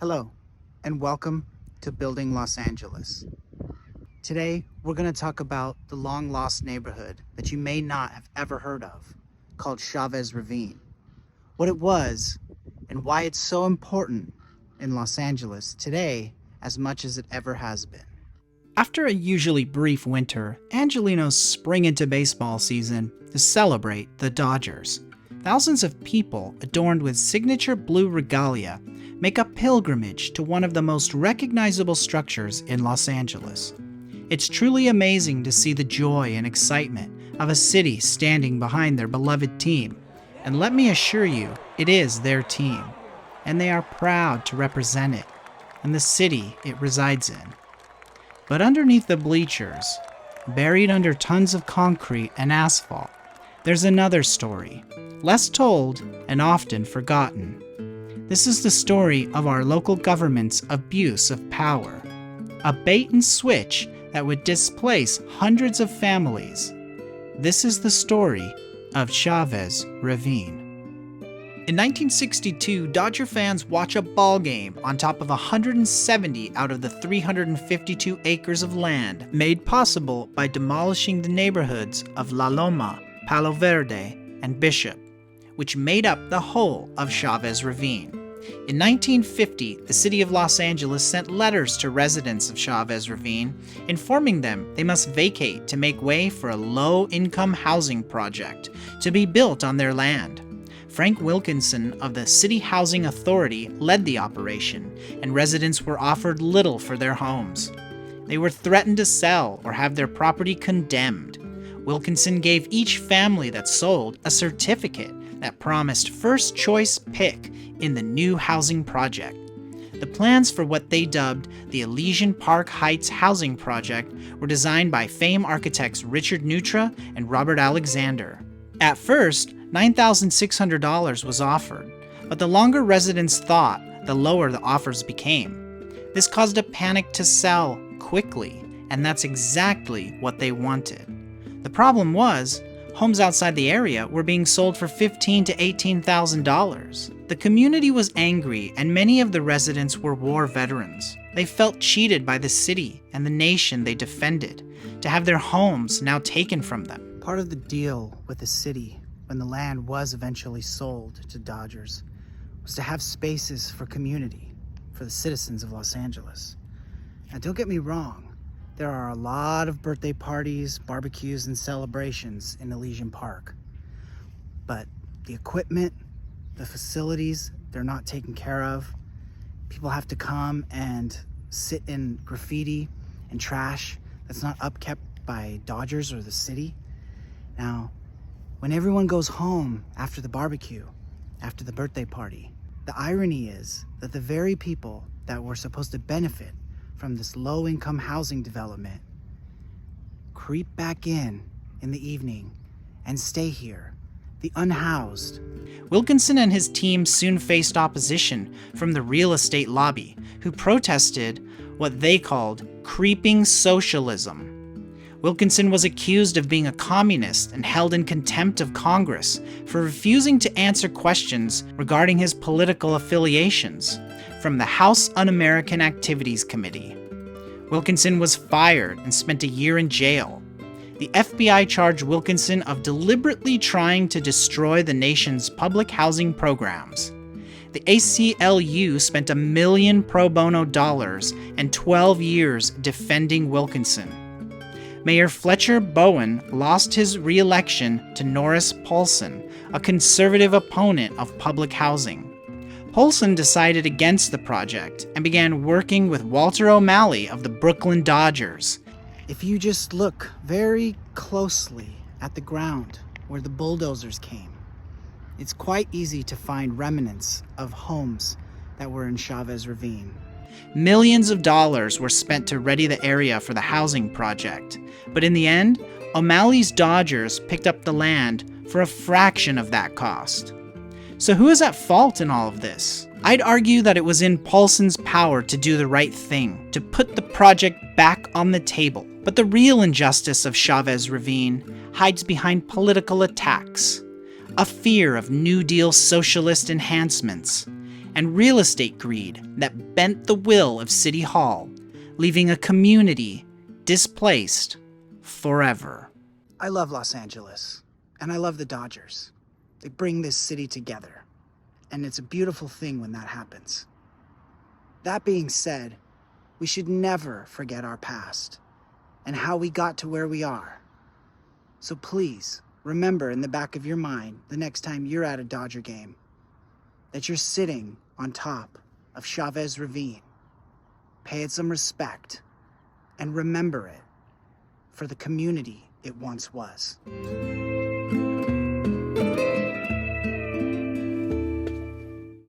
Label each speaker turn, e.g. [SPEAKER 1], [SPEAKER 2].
[SPEAKER 1] Hello, and welcome to Building Los Angeles. Today, we're going to talk about the long-lost neighborhood that you may not have ever heard of, called Chavez Ravine. What it was, and why it's so important in Los Angeles today as much as it ever has been.
[SPEAKER 2] After a usually brief winter, Angelenos spring into baseball season to celebrate the Dodgers. Thousands of people, adorned with signature blue regalia, make a pilgrimage to one of the most recognizable structures in Los Angeles. It's truly amazing to see the joy and excitement of a city standing behind their beloved team. And let me assure you, it is their team. And they are proud to represent it and the city it resides in. But underneath the bleachers, buried under tons of concrete and asphalt, there's another story, less told and often forgotten. This is the story of our local government's abuse of power, a bait and switch that would displace hundreds of families. This is the story of Chavez Ravine. In 1962, Dodger fans watch a ball game on top of 170 out of the 352 acres of land made possible by demolishing the neighborhoods of La Loma, Palo Verde, and Bishop, which made up the whole of Chavez Ravine. In 1950, the city of Los Angeles sent letters to residents of Chavez Ravine, informing them they must vacate to make way for a low-income housing project to be built on their land. Frank Wilkinson of the City Housing Authority led the operation, and residents were offered little for their homes. They were threatened to sell or have their property condemned. Wilkinson gave each family that sold a certificate that promised first choice pick in the new housing project. The plans for what they dubbed the Elysian Park Heights housing project were designed by famed architects Richard Neutra and Robert Alexander. At first, $9,600 was offered, but the longer residents thought, the lower the offers became. This caused a panic to sell quickly, and that's exactly what they wanted. The problem was, homes outside the area were being sold for $15,000 to $18,000. The community was angry, and many of the residents were war veterans. They felt cheated by the city and the nation they defended, to have their homes now taken from them.
[SPEAKER 1] Part of the deal with the city, when the land was eventually sold to Dodgers, was to have spaces for community, for the citizens of Los Angeles. Now, don't get me wrong. There are a lot of birthday parties, barbecues, and celebrations in Elysian Park. But the equipment, the facilities, they're not taken care of. People have to come and sit in graffiti and trash that's not upkept by Dodgers or the city. Now, when everyone goes home after the barbecue, after the birthday party, the irony is that the very people that were supposed to benefit from this low-income housing development creep back in the evening and stay here, the unhoused.
[SPEAKER 2] Wilkinson and his team soon faced opposition from the real estate lobby, who protested what they called creeping socialism. Wilkinson was accused of being a communist and held in contempt of Congress for refusing to answer questions regarding his political affiliations from the House Un-American Activities Committee. Wilkinson was fired and spent a year in jail. The FBI charged Wilkinson of deliberately trying to destroy the nation's public housing programs. The ACLU spent $1 million pro bono and 12 years defending Wilkinson. Mayor Fletcher Bowen lost his re-election to Norris Paulson, a conservative opponent of public housing. Paulson decided against the project and began working with Walter O'Malley of the Brooklyn Dodgers.
[SPEAKER 1] If you just look very closely at the ground where the bulldozers came, it's quite easy to find remnants of homes that were in Chavez Ravine.
[SPEAKER 2] Millions of dollars were spent to ready the area for the housing project, but in the end, O'Malley's Dodgers picked up the land for a fraction of that cost. So who is at fault in all of this? I'd argue that it was in Paulson's power to do the right thing, to put the project back on the table. But the real injustice of Chavez Ravine hides behind political attacks, a fear of New Deal socialist enhancements, and real estate greed that bent the will of City Hall, leaving a community displaced forever.
[SPEAKER 1] I love Los Angeles, and I love the Dodgers. They bring this city together, and it's a beautiful thing when that happens. That being said, we should never forget our past and how we got to where we are. So please, remember in the back of your mind the next time you're at a Dodger game that you're sitting on top of Chavez Ravine. Pay it some respect and remember it for the community it once was.